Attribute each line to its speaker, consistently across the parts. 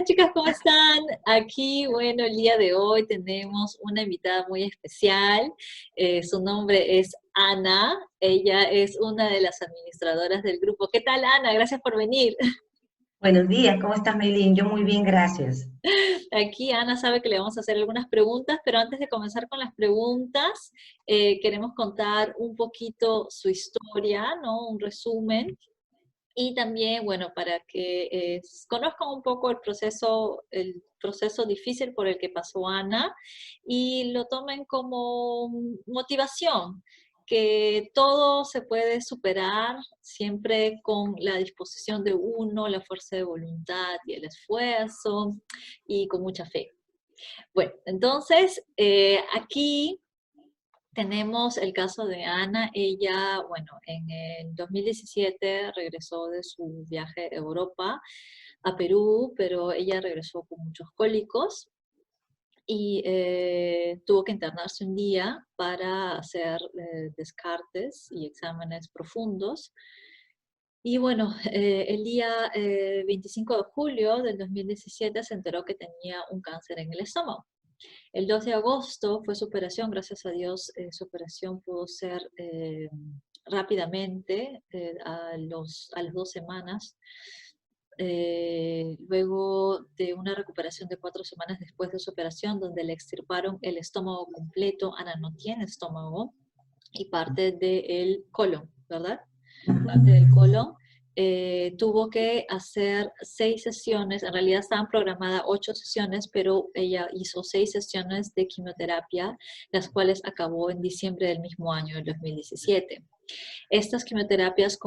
Speaker 1: Hola chicas, ¿cómo están? Aquí, bueno, el día de hoy tenemos una invitada muy especial. Su nombre es Ana. Ella es una de las administradoras del grupo. ¿Qué tal, Ana? Gracias por venir.
Speaker 2: Buenos días, ¿cómo estás, Maylin? Yo muy bien, gracias.
Speaker 1: Aquí Ana sabe que le vamos a hacer algunas preguntas, pero antes de comenzar con las preguntas, queremos contar un poquito su historia, ¿no? Un resumen. Y también, bueno, para que conozcan un poco el proceso difícil por el que pasó Ana y lo tomen como motivación, que todo se puede superar siempre con la disposición de uno, la fuerza de voluntad y el esfuerzo y con mucha fe. Bueno, entonces aquí tenemos el caso de Ana. Ella, bueno, en el 2017 regresó de su viaje a Europa, a Perú, pero ella regresó con muchos cólicos y tuvo que internarse un día para hacer descartes y exámenes profundos. Y bueno, el día 25 de julio del 2017 se enteró que tenía un cáncer en el estómago. El 2 de agosto fue su operación, gracias a Dios, su operación pudo ser rápidamente, a las 2 semanas. Luego de una recuperación de 4 semanas después de su operación, donde le extirparon el estómago completo. Ana no tiene estómago, y parte del colon, ¿verdad? Parte del colon. Tuvo que hacer 6 sesiones, en realidad estaban programadas 8 sesiones, pero ella hizo 6 sesiones de quimioterapia, las cuales acabó en diciembre del mismo año, el 2017. Estas quimioterapias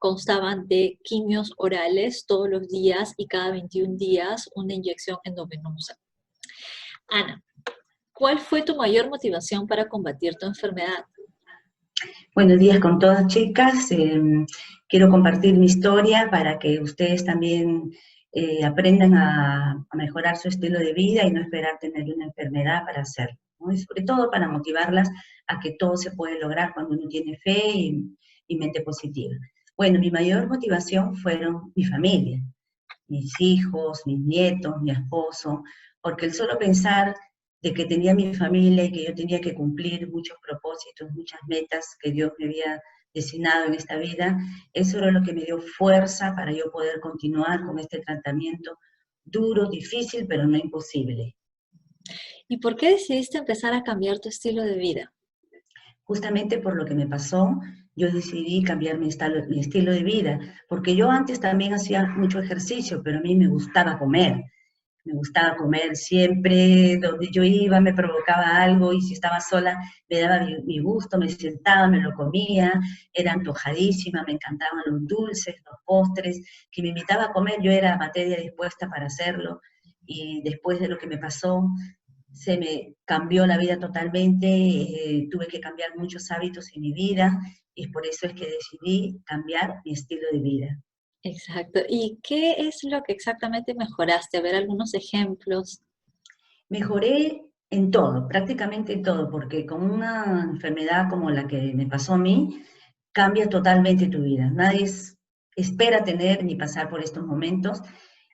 Speaker 1: constaban de quimios orales todos los días y cada 21 días una inyección endovenosa. Ana, ¿cuál fue tu mayor motivación para combatir tu enfermedad?
Speaker 2: Buenos días con todas, chicas. Quiero compartir mi historia para que ustedes también aprendan a mejorar su estilo de vida y no esperar tener una enfermedad para hacerlo, ¿no? Y sobre todo para motivarlas a que todo se puede lograr cuando uno tiene fe y mente positiva. Bueno, mi mayor motivación fueron mi familia, mis hijos, mis nietos, mi esposo, porque el solo pensar de que tenía mi familia y que yo tenía que cumplir muchos propósitos, muchas metas que Dios me había destinado en esta vida, eso era lo que me dio fuerza para yo poder continuar con este tratamiento duro, difícil, pero no imposible.
Speaker 1: ¿Y por qué decidiste empezar a cambiar tu estilo de vida?
Speaker 2: Justamente por lo que me pasó, yo decidí cambiar mi estilo de vida, porque yo antes también hacía mucho ejercicio, pero a mí me gustaba comer. Me gustaba comer siempre, donde yo iba me provocaba algo y si estaba sola me daba mi gusto, me sentaba, me lo comía, era antojadísima, me encantaban los dulces, los postres, que me invitaba a comer, yo era materia dispuesta para hacerlo y después de lo que me pasó se me cambió la vida totalmente, tuve que cambiar muchos hábitos en mi vida y por eso es que decidí cambiar mi estilo de vida.
Speaker 1: Exacto. ¿Y qué es lo que exactamente mejoraste? A ver algunos ejemplos.
Speaker 2: Mejoré en todo, prácticamente en todo, porque con una enfermedad como la que me pasó a mí, cambia totalmente tu vida. Nadie espera tener ni pasar por estos momentos.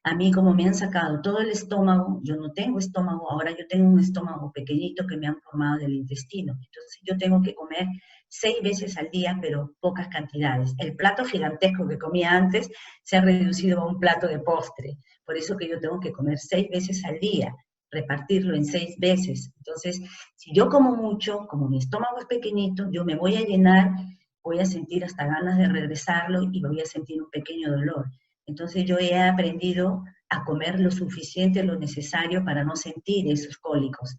Speaker 2: A mí, como me han sacado todo el estómago, yo no tengo estómago, ahora yo tengo un estómago pequeñito que me han formado del intestino. Entonces yo tengo que comer 6 veces al día, pero pocas cantidades. El plato gigantesco que comía antes se ha reducido a un plato de postre. Por eso que yo tengo que comer 6 veces al día, repartirlo en 6 veces. Entonces, si yo como mucho, como mi estómago es pequeñito, yo me voy a llenar, voy a sentir hasta ganas de regresarlo y voy a sentir un pequeño dolor. Entonces yo he aprendido a comer lo suficiente, lo necesario para no sentir esos cólicos.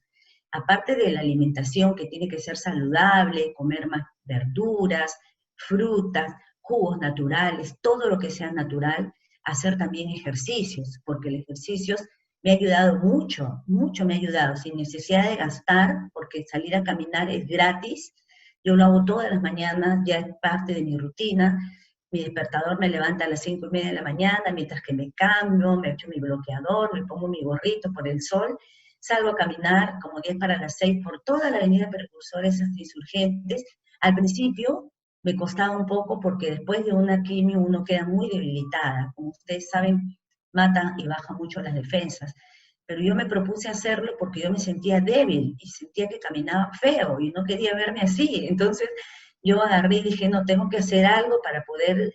Speaker 2: Aparte de la alimentación que tiene que ser saludable, comer más verduras, frutas, jugos naturales, todo lo que sea natural, hacer también ejercicios, porque el ejercicio me ha ayudado mucho, mucho me ha ayudado, sin necesidad de gastar, porque salir a caminar es gratis. Yo lo hago todas las mañanas, ya es parte de mi rutina. Mi despertador me levanta a las 5:30 de la mañana, mientras que me cambio, me echo mi bloqueador, me pongo mi gorrito por el sol, salgo a caminar como 10 para las 6 por toda la avenida Precursores hasta Insurgentes. Al principio me costaba un poco porque después de una quimio uno queda muy debilitada. Como ustedes saben, mata y baja mucho las defensas. Pero yo me propuse hacerlo porque yo me sentía débil y sentía que caminaba feo y no quería verme así. Entonces yo agarré y dije, no, tengo que hacer algo para poder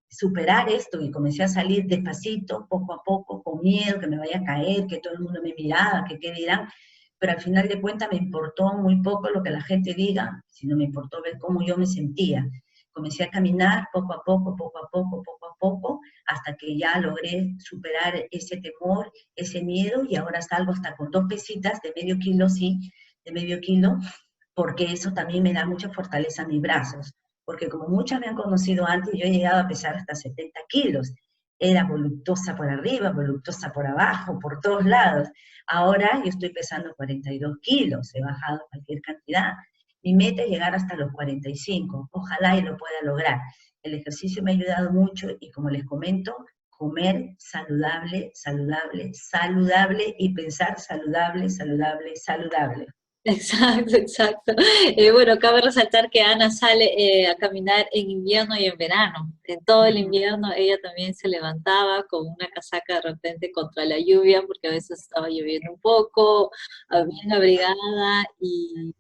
Speaker 2: superar esto, y comencé a salir despacito, poco a poco, con miedo que me vaya a caer, que todo el mundo me miraba, que qué dirán, pero al final de cuentas me importó muy poco lo que la gente diga, sino me importó ver cómo yo me sentía. Comencé a caminar poco a poco, poco a poco, poco a poco, hasta que ya logré superar ese temor, ese miedo, y ahora salgo hasta con 2 pesitas de medio kilo, sí, de medio kilo, porque eso también me da mucha fortaleza a mis brazos, porque como muchas me han conocido antes, yo he llegado a pesar hasta 70 kilos, era voluptuosa por arriba, voluptuosa por abajo, por todos lados. Ahora yo estoy pesando 42 kilos, he bajado cualquier cantidad. Mi meta es llegar hasta los 45, ojalá y lo pueda lograr. El ejercicio me ha ayudado mucho y como les comento, comer saludable, saludable, saludable y pensar saludable, saludable, saludable.
Speaker 1: Exacto, exacto. Bueno, cabe resaltar que Ana sale a caminar en invierno y en verano. En todo el invierno ella también se levantaba con una casaca de repente contra la lluvia, porque a veces estaba lloviendo un poco, bien abrigada y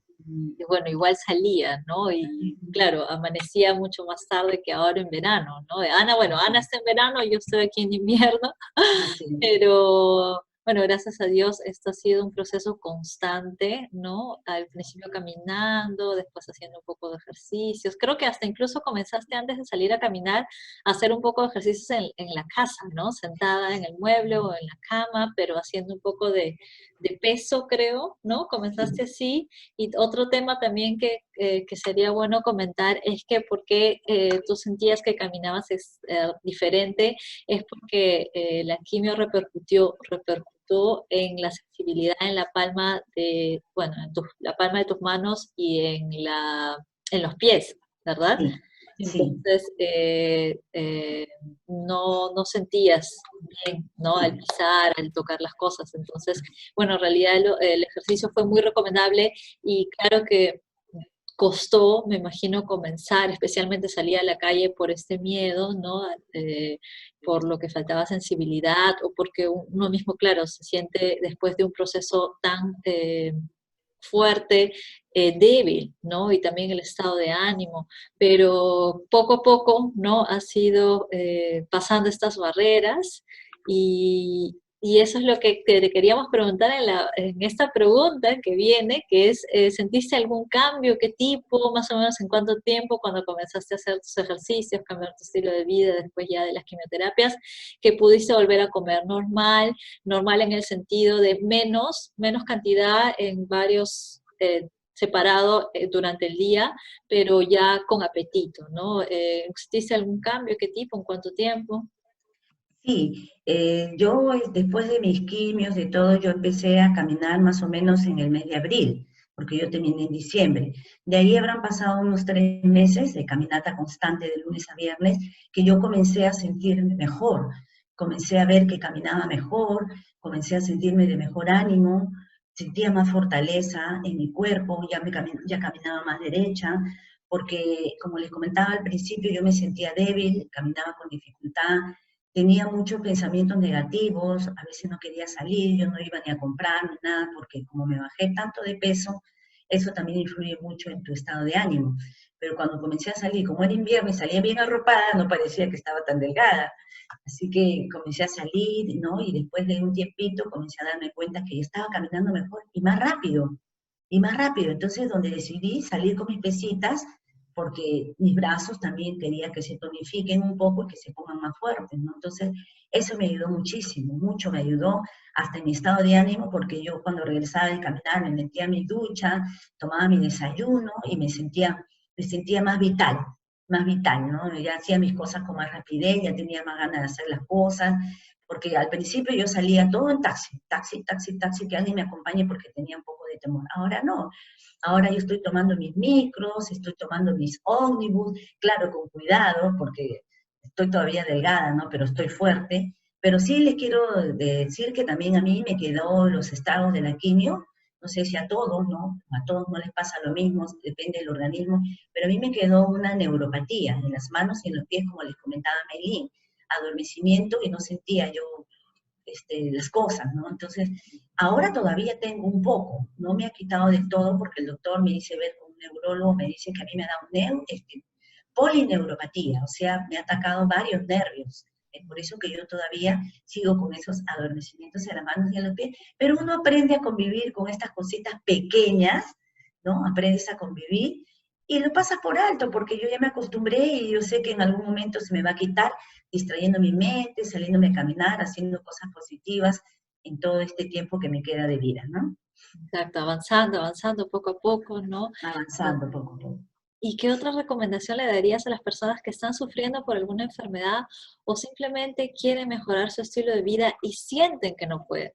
Speaker 1: bueno, igual salía, ¿no? Y claro, amanecía mucho más tarde que ahora en verano, ¿no? Ana, bueno, Ana está en verano, yo estoy aquí en invierno,
Speaker 2: Así.
Speaker 1: pero bueno, gracias a Dios esto ha sido un proceso constante, ¿no? Al principio caminando, después haciendo un poco de ejercicios. Creo que hasta incluso comenzaste antes de salir a caminar a hacer un poco de ejercicios en la casa, ¿no? Sentada en el mueble o en la cama, pero haciendo un poco de peso, creo, ¿no? Comenzaste así. Y otro tema también que sería bueno comentar es que por qué tú sentías que caminabas diferente es porque la quimio repercutió en la sensibilidad en la palma de, bueno, la palma de tus manos y en los pies, ¿verdad?
Speaker 2: Sí, sí,
Speaker 1: Entonces, no sentías bien, ¿no? Al pisar, al tocar las cosas. Entonces, bueno, en realidad el ejercicio fue muy recomendable y claro que costó, me imagino, comenzar, especialmente salir a la calle por este miedo, ¿no? Por lo que faltaba sensibilidad o porque uno mismo, claro, se siente después de un proceso tan fuerte, débil, ¿no? Y también el estado de ánimo, pero poco a poco, ¿no? Ha sido pasando estas barreras y eso es lo que te queríamos preguntar en esta pregunta que viene, que es, ¿sentiste algún cambio? ¿Qué tipo? Más o menos en cuánto tiempo cuando comenzaste a hacer tus ejercicios, cambiar tu estilo de vida después ya de las quimioterapias, que pudiste volver a comer normal, normal en el sentido de menos cantidad en varios separado durante el día, pero ya con apetito, ¿no? ¿Exististe algún cambio? ¿Qué tipo? ¿En cuánto tiempo?
Speaker 2: sí. Yo después de mis quimios, de todo, yo empecé a caminar más o menos en el mes de abril, porque yo terminé en diciembre. De ahí habrán pasado unos 3 meses de caminata constante de lunes a viernes, que yo comencé a sentirme mejor, comencé a ver que caminaba mejor, comencé a sentirme de mejor ánimo, sentía más fortaleza en mi cuerpo, ya caminaba más derecha, porque como les comentaba al principio, yo me sentía débil, caminaba con dificultad, tenía muchos pensamientos negativos, a veces no quería salir, yo no iba ni a comprar ni nada, porque como me bajé tanto de peso, eso también influye mucho en tu estado de ánimo. Pero cuando comencé a salir, como era invierno y salía bien arropada, no parecía que estaba tan delgada. Así que comencé a salir, ¿no? Y después de un tiempito comencé a darme cuenta que yo estaba caminando mejor y más rápido, y más rápido. Entonces, donde decidí salir con mis pesitas, porque mis brazos también quería que se tonifiquen un poco y que se pongan más fuertes, ¿no? Entonces, eso me ayudó muchísimo, mucho me ayudó hasta en mi estado de ánimo, porque yo cuando regresaba de caminar me metía a mi ducha, tomaba mi desayuno y me sentía más vital, ¿no? Ya hacía mis cosas con más rapidez, ya tenía más ganas de hacer las cosas, porque al principio yo salía todo en taxi, taxi, taxi, taxi, que alguien me acompañe porque tenía un poco de temor. Ahora no, ahora yo estoy tomando mis micros, estoy tomando mis ómnibus, claro, con cuidado, porque estoy todavía delgada, ¿no? Pero estoy fuerte. Pero sí les quiero decir que también a mí me quedó los estados de la quimio, no sé si a todos, ¿no? A todos no les pasa lo mismo, depende del organismo, pero a mí me quedó una neuropatía en las manos y en los pies, como les comentaba Meilín. adormecimiento y no sentía yo las cosas, ¿no? Entonces, ahora todavía tengo un poco, no me ha quitado del todo porque el doctor me dice ver con un neurólogo, me dice que a mí me da polineuropatía, o sea, me ha atacado varios nervios. Es por eso que yo todavía sigo con esos adormecimientos en las manos y en los pies, pero uno aprende a convivir con estas cositas pequeñas, ¿no? Aprendes a convivir y lo pasas por alto, porque yo ya me acostumbré y yo sé que en algún momento se me va a quitar, distrayendo mi mente, saliéndome a caminar, haciendo cosas positivas en todo este tiempo que me queda de vida, ¿no?
Speaker 1: Exacto, avanzando, avanzando poco a poco, ¿no?
Speaker 2: Avanzando poco a poco.
Speaker 1: ¿Y qué otra recomendación le darías a las personas que están sufriendo por alguna enfermedad o simplemente quieren mejorar su estilo de vida y sienten que no pueden?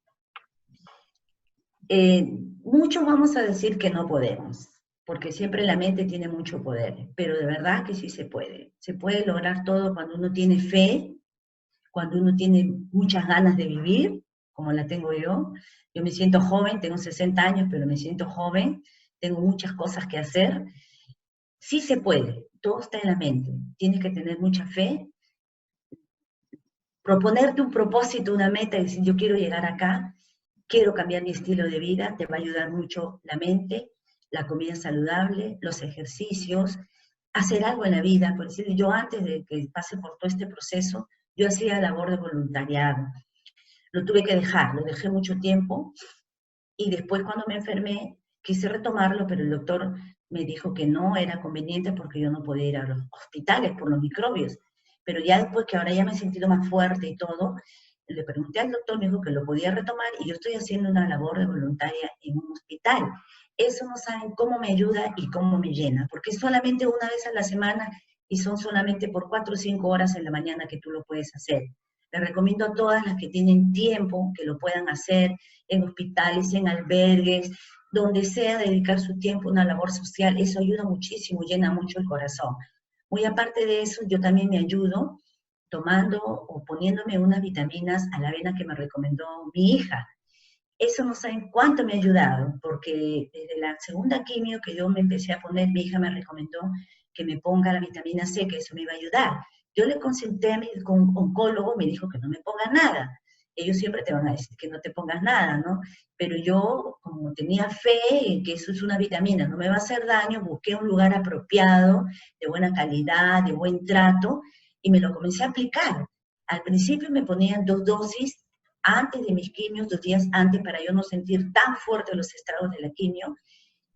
Speaker 2: Muchos vamos a decir que no podemos, porque siempre la mente tiene mucho poder, pero de verdad que sí se puede. Se puede lograr todo cuando uno tiene fe, cuando uno tiene muchas ganas de vivir, como la tengo yo. Yo me siento joven, tengo 60 años, pero me siento joven, tengo muchas cosas que hacer. Sí se puede, todo está en la mente. Tienes que tener mucha fe, proponerte un propósito, una meta, y decir, yo quiero llegar acá, quiero cambiar mi estilo de vida, te va a ayudar mucho la mente, la comida saludable, los ejercicios, hacer algo en la vida. Por decir, yo antes de que pase por todo este proceso, yo hacía labor de voluntariado. Lo tuve que dejar, lo dejé mucho tiempo y después cuando me enfermé quise retomarlo, pero el doctor me dijo que no era conveniente porque yo no podía ir a los hospitales por los microbios. Pero ya después que ahora ya me he sentido más fuerte y todo, le pregunté al doctor, me dijo que lo podía retomar y yo estoy haciendo una labor de voluntaria en un hospital. Eso no saben cómo me ayuda y cómo me llena, porque es solamente una vez a la semana y son solamente por 4 o 5 horas en la mañana que tú lo puedes hacer. Les recomiendo a todas las que tienen tiempo que lo puedan hacer en hospitales, en albergues, donde sea dedicar su tiempo a una labor social. Eso ayuda muchísimo, llena mucho el corazón. Muy aparte de eso, yo también me ayudo tomando o poniéndome unas vitaminas a la avena que me recomendó mi hija. Eso no saben cuánto me ha ayudado, porque desde la segunda quimio que yo me empecé a poner, mi hija me recomendó que me ponga la vitamina C, que eso me iba a ayudar. Yo le consulté a mi oncólogo, me dijo que no me ponga nada. Ellos siempre te van a decir que no te pongas nada, ¿no? Pero yo, como tenía fe en que eso es una vitamina, no me va a hacer daño, busqué un lugar apropiado, de buena calidad, de buen trato, y me lo comencé a aplicar. Al principio me ponían 2 dosis antes de mis quimios, 2 días antes, para yo no sentir tan fuerte los estragos de la quimio,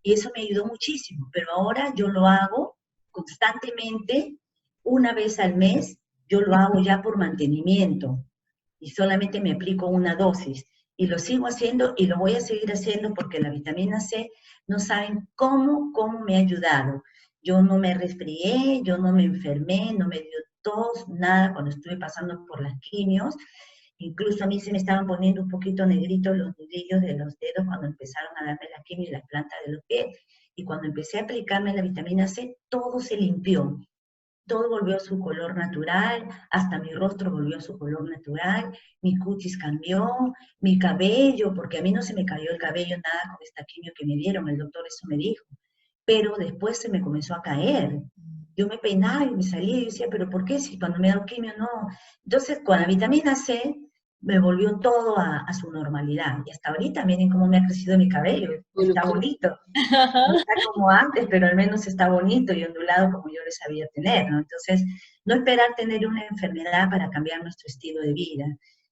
Speaker 2: y eso me ayudó muchísimo, pero ahora yo lo hago constantemente, una vez al mes, yo lo hago ya por mantenimiento, y solamente me aplico una dosis, y lo sigo haciendo y lo voy a seguir haciendo porque la vitamina C, no saben cómo me ha ayudado. Yo no me resfrié, yo no me enfermé, no me dio tos, nada cuando estuve pasando por las quimios. Incluso a mí se me estaban poniendo un poquito negritos los nudillos de los dedos cuando empezaron a darme la quimio y las plantas de los pies. Y cuando empecé a aplicarme la vitamina C, todo se limpió. Todo volvió a su color natural, hasta mi rostro volvió a su color natural, mi cutis cambió, mi cabello, porque a mí no se me cayó el cabello nada con esta quimio que me dieron, el doctor eso me dijo. Pero después se me comenzó a caer. Yo me peinaba y me salía y decía, pero ¿por qué si cuando me da quimio no? Entonces, con la vitamina C me volvió todo a su normalidad. Y hasta ahorita, miren cómo me ha crecido mi cabello. Está bonito. No está como antes, pero al menos está bonito y ondulado como yo le sabía tener, ¿no? Entonces, no esperar tener una enfermedad para cambiar nuestro estilo de vida.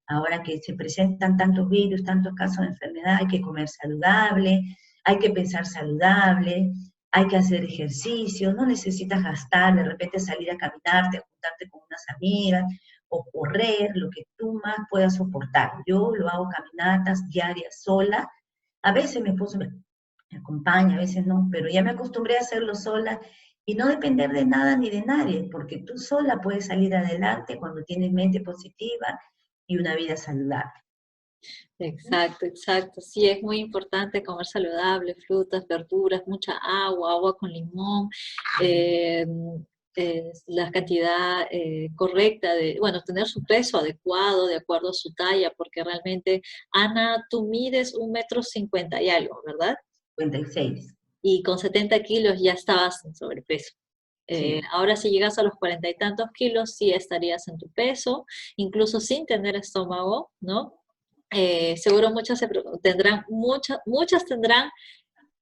Speaker 2: Ahora que se presentan tantos virus, tantos casos de enfermedad, hay que comer saludable, hay que pensar saludable, hay que hacer ejercicio, no necesitas gastar, de repente salir a caminarte, a juntarte con unas amigas, o correr, lo que tú más puedas soportar. Yo lo hago caminatas diarias sola, a veces mi esposo me acompaña, a veces no, pero ya me acostumbré a hacerlo sola y no depender de nada ni de nadie, porque tú sola puedes salir adelante cuando tienes mente positiva y una vida saludable.
Speaker 1: Exacto, exacto. Sí, es muy importante comer saludable, frutas, verduras, mucha agua, agua con limón, eh, la cantidad correcta de, bueno, tener su peso adecuado, de acuerdo a su talla, porque realmente, Ana, tú mides 1,50 m y algo, ¿verdad?
Speaker 2: 56.
Speaker 1: Y con 70 kilos ya estabas en sobrepeso.
Speaker 2: Sí.
Speaker 1: Ahora si llegas a los 40 y tantos kilos, sí estarías en tu peso, incluso sin tener estómago, ¿no? Seguro muchas tendrán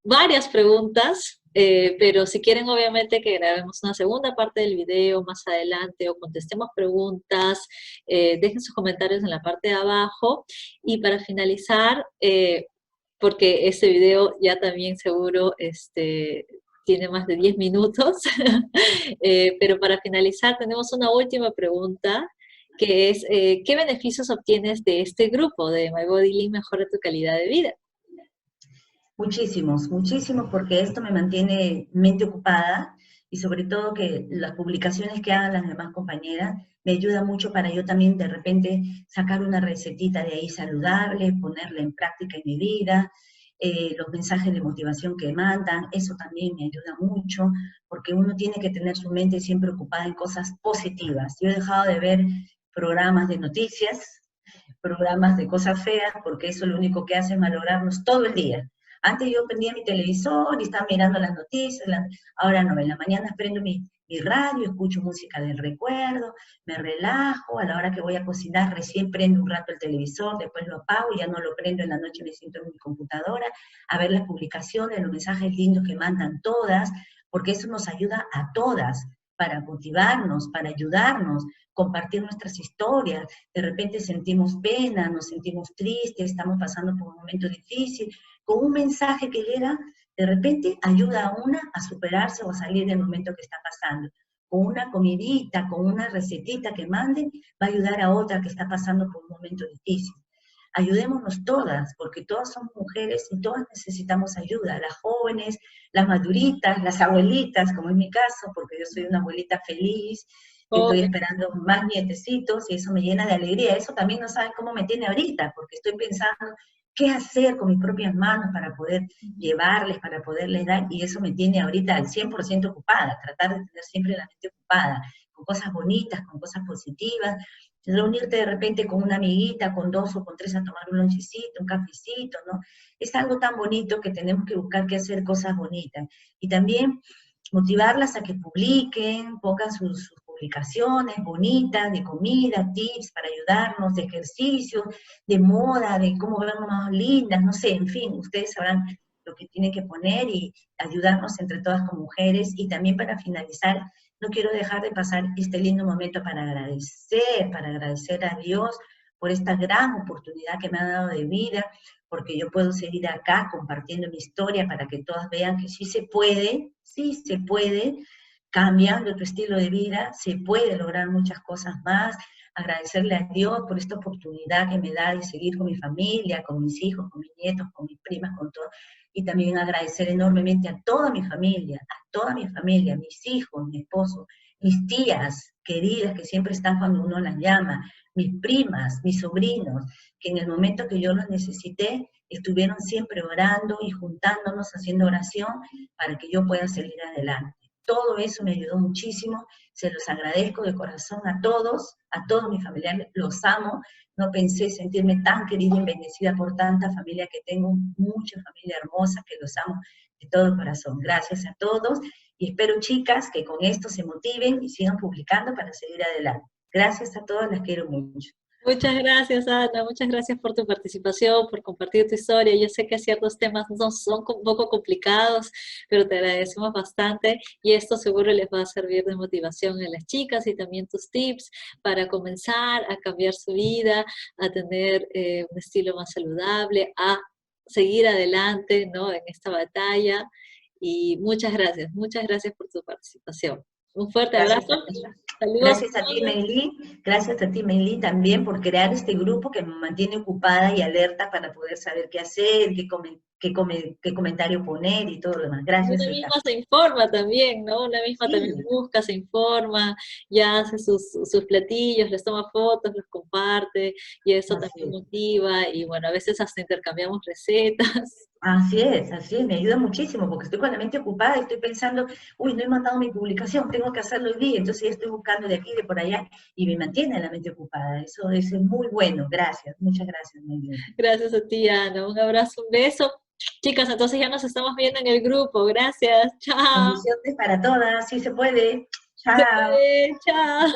Speaker 1: varias preguntas, pero si quieren obviamente que grabemos una segunda parte del video más adelante o contestemos preguntas, dejen sus comentarios en la parte de abajo. Y para finalizar, porque este video ya también seguro tiene más de 10 minutos, pero para finalizar tenemos una última pregunta que es, ¿qué beneficios obtienes de este grupo de My Body Lean Mejora tu calidad de vida?
Speaker 2: Muchísimos, muchísimos, porque esto me mantiene mente ocupada y sobre todo que las publicaciones que hagan las demás compañeras me ayuda mucho para yo también de repente sacar una recetita de ahí saludable, ponerla en práctica en mi vida, los mensajes de motivación que mandan, eso también me ayuda mucho, porque uno tiene que tener su mente siempre ocupada en cosas positivas. Yo he dejado de ver programas de noticias, programas de cosas feas, porque eso lo único que hace es malograrnos todo el día. Antes yo prendía mi televisor y estaba mirando las noticias, ahora no, en la mañana prendo mi radio, escucho música del recuerdo, me relajo, a la hora que voy a cocinar recién prendo un rato el televisor, después lo apago, ya no lo prendo en la noche, me siento en mi computadora a ver las publicaciones, los mensajes lindos que mandan todas, porque eso nos ayuda a todas para motivarnos, para ayudarnos, compartir nuestras historias. De repente sentimos pena, nos sentimos tristes, estamos pasando por un momento difícil. Con un mensaje que llega, de repente ayuda a una a superarse o a salir del momento que está pasando. Con una comidita, con una recetita que manden, va a ayudar a otra que está pasando por un momento difícil. Ayudémonos todas, porque todas somos mujeres y todas necesitamos ayuda, las jóvenes, las maduritas, las abuelitas, como es mi caso, porque yo soy una abuelita feliz, y estoy esperando más nietecitos y eso me llena de alegría. Eso también no saben cómo me tiene ahorita, porque estoy pensando qué hacer con mis propias manos para poder llevarles, para poderles dar, y eso me tiene ahorita al 100% ocupada, tratar de tener siempre la mente ocupada, con cosas bonitas, con cosas positivas, reunirte de repente con una amiguita, con dos o con tres a tomar un lonchecito, un cafecito, ¿no? Es algo tan bonito que tenemos que buscar que hacer cosas bonitas. Y también motivarlas a que publiquen, pongan sus publicaciones bonitas, de comida, tips para ayudarnos, de ejercicio, de moda, de cómo vernos más lindas, no sé, en fin, ustedes sabrán lo que tienen que poner y ayudarnos entre todas como mujeres. Y también para finalizar, no quiero dejar de pasar este lindo momento para agradecer a Dios por esta gran oportunidad que me ha dado de vida, porque yo puedo seguir acá compartiendo mi historia para que todas vean que sí se puede, cambiando tu estilo de vida, se puede lograr muchas cosas más. Agradecerle a Dios por esta oportunidad que me da de seguir con mi familia, con mis hijos, con mis nietos, con mis primas, con todo. Y también agradecer enormemente a toda mi familia, mis hijos, mi esposo, mis tías queridas que siempre están cuando uno las llama, mis primas, mis sobrinos, que en el momento que yo los necesité, estuvieron siempre orando y juntándonos, haciendo oración para que yo pueda salir adelante. Todo eso me ayudó muchísimo, se los agradezco de corazón a todos mis familiares, los amo, no pensé sentirme tan querida y bendecida por tanta familia que tengo, mucha familia hermosa que los amo de todo corazón. Gracias a todos y espero, chicas, que con esto se motiven y sigan publicando para seguir adelante. Gracias a todas, las quiero mucho.
Speaker 1: Muchas gracias, Ana. Muchas gracias por tu participación, por compartir tu historia. Yo sé que ciertos temas no son un poco complicados, pero te agradecemos bastante y esto seguro les va a servir de motivación a las chicas y también tus tips para comenzar a cambiar su vida, a tener un estilo más saludable, a seguir adelante, ¿no? En esta batalla. Y muchas gracias por tu participación. Un fuerte
Speaker 2: Gracias
Speaker 1: abrazo.
Speaker 2: a ti.
Speaker 1: Saludos
Speaker 2: Gracias
Speaker 1: a
Speaker 2: a ti,
Speaker 1: todos.
Speaker 2: Meilín. Gracias a ti, Meilín, también por crear este grupo que me mantiene ocupada y alerta para poder saber qué hacer, qué comentario poner y todo lo demás. Gracias,
Speaker 1: Una
Speaker 2: hija.
Speaker 1: misma se informa también, ¿no? Una misma también
Speaker 2: Sí,
Speaker 1: busca, se informa, ya hace sus platillos, les toma fotos, los comparte, y eso
Speaker 2: así
Speaker 1: también
Speaker 2: es.
Speaker 1: motiva, y bueno, a veces hasta intercambiamos recetas.
Speaker 2: Así es, me ayuda muchísimo porque estoy con la mente ocupada y estoy pensando, uy, no he mandado mi publicación, tengo que hacerlo hoy día, entonces ya estoy buscando de aquí, de por allá, y me mantiene la mente ocupada. Eso es muy bueno, gracias, muchas gracias, Meilín.
Speaker 1: Gracias a ti, Ana. Un abrazo, un beso. Chicas, entonces ya nos estamos viendo en el grupo. Gracias. Chao.
Speaker 2: Bendiciones para todas, sí se puede.
Speaker 1: Se
Speaker 2: Chao.
Speaker 1: puede. Chao.